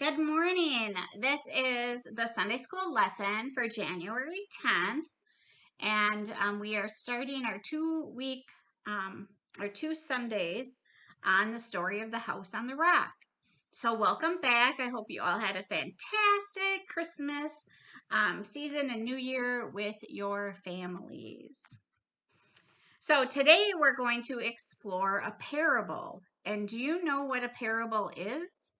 Good morning. This is the Sunday school lesson for January 10th, and we are starting our 2-week or 2 Sundays on the story of the house on the rock. So, welcome back. I hope you all had a fantastic Christmas season and New Year with your families. So, today we're going to explore a parable. And do you know what a parable is?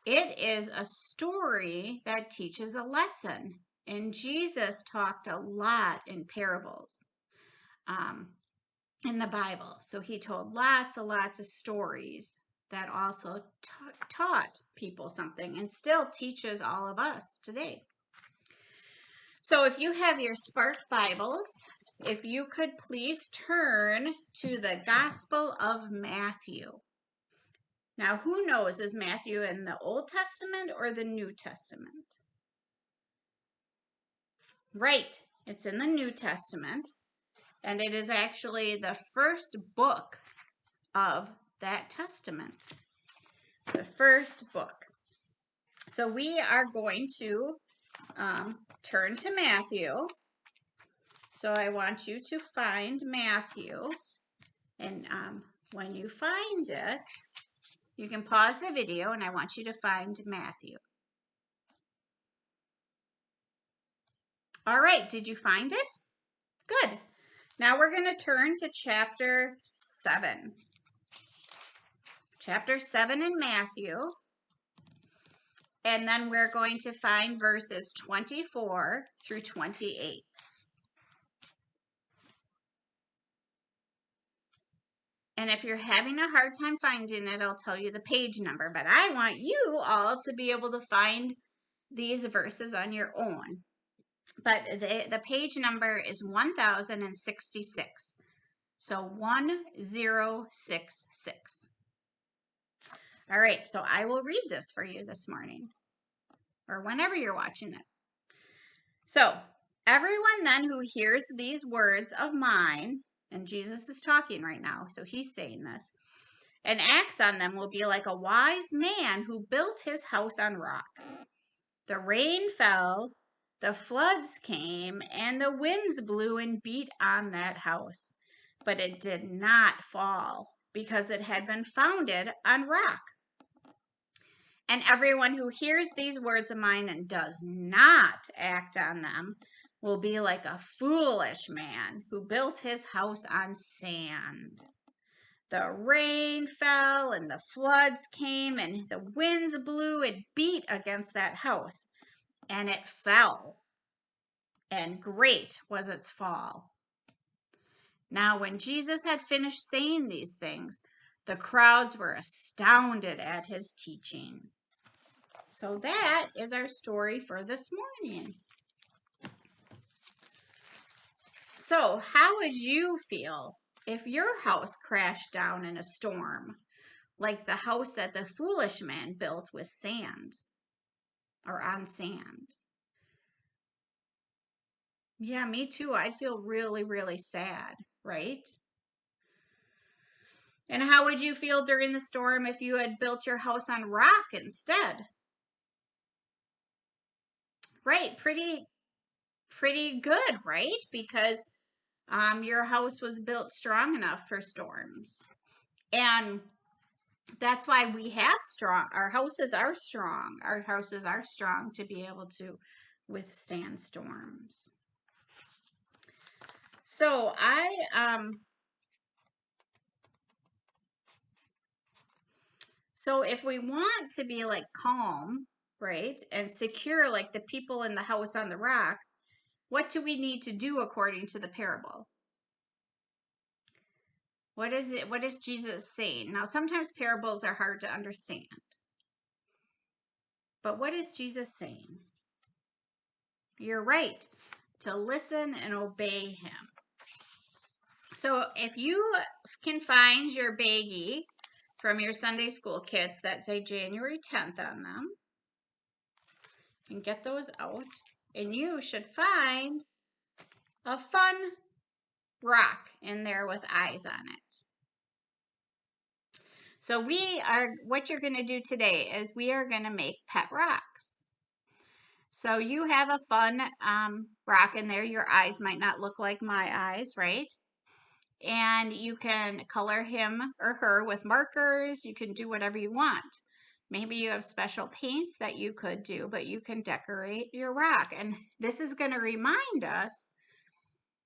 It is a story that teaches a lesson. And Jesus talked a lot in parables um, in the Bible. So he told lots of stories that also taught people something and still teaches all of us today. So if you have your Spark Bibles, if you could please turn to the Gospel of Matthew. Now, who knows, is Matthew in the Old Testament or the New Testament? Right, it's in the New Testament, and it is actually the first book of that testament. The first book. So we are going to turn to Matthew. So I want you to find Matthew, and when you find it, you can pause the video, and I want you to find Matthew. All right, did you find it? Good. Now we're going to turn to chapter 7. Chapter 7 in Matthew. And then we're going to find verses 24 through 28. And if you're having a hard time finding it, I'll tell you the page number. But I want you all to be able to find these verses on your own. But the page number is 1066. So 1066. All right, so I will read this for you this morning or whenever you're watching it. So, everyone then who hears these words of mine, and Jesus is talking right now, so he's saying this, and acts on them will be like a wise man who built his house on rock. The rain fell, the floods came, and the winds blew and beat on that house. But it did not fall because it had been founded on rock. And everyone who hears these words of mine and does not act on them will be like a foolish man who built his house on sand. The rain fell and the floods came and the winds blew and beat against that house, and it fell. And great was its fall. Now, when Jesus had finished saying these things, the crowds were astounded at his teaching. So that is our story for this morning. So, how would you feel if your house crashed down in a storm, like the house that the foolish man built with sand or on sand? Yeah, me too. I'd feel really sad, right? And how would you feel during the storm if you had built your house on rock instead? Right, pretty good, right? Because your house was built strong enough for storms. And that's why we have our houses are strong. Our houses are strong to be able to withstand storms. So so if we want to be like calm, right, and secure like the people in the house on the rock, what do we need to do according to the parable? What is it? What is Jesus saying? Now, sometimes parables are hard to understand. But what is Jesus saying? You're right, to listen and obey him. So if you can find your baggie from your Sunday school kits that say January 10th on them, you can get those out, and you should find a fun rock in there with eyes on it. So what you're going to do today is we are going to make pet rocks. So you have a fun rock in there. Your eyes might not look like my eyes, right? And you can color him or her with markers. You can do whatever you want. Maybe you have special paints that you could do, but you can decorate your rock. And this is going to remind us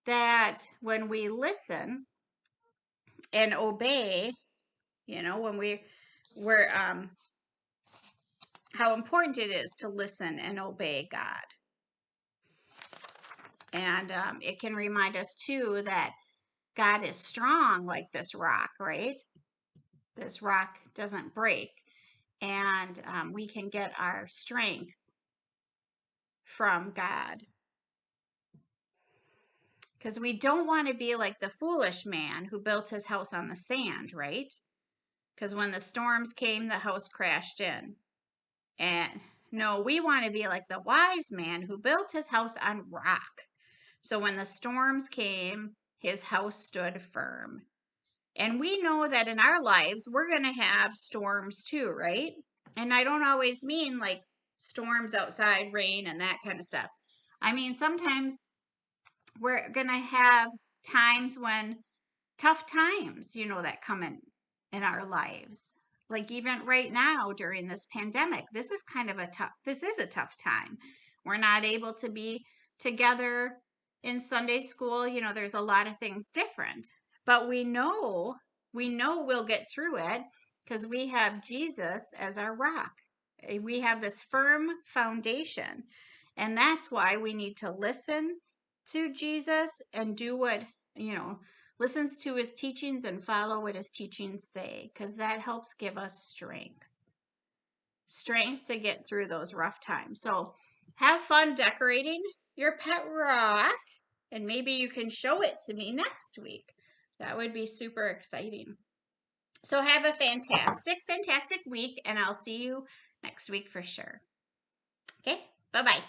that when we listen and obey, when we're how important it is to listen and obey God. And it can remind us too that God is strong like this rock, right? This rock doesn't break. And we can get our strength from God. Because we don't want to be like the foolish man who built his house on the sand, right? Because when the storms came, the house crashed in. And no, we want to be like the wise man who built his house on rock. So when the storms came, his house stood firm. And we know that in our lives, we're going to have storms too, right? And I don't always mean like storms outside, rain, and that kind of stuff. I mean, sometimes we're going to have times when tough times, that come in our lives. Like even right now during this pandemic, this is a tough time. We're not able to be together in Sunday school. There's a lot of things different, but we know we'll get through it because we have Jesus as our rock. We have this firm foundation, and that's why we need to listen to Jesus and do what, listens to his teachings and follow what his teachings say, because that helps give us strength to get through those rough times. So have fun decorating your pet rock, and maybe you can show it to me next week. That would be super exciting. So have a fantastic week, and I'll see you next week for sure. Okay, bye-bye.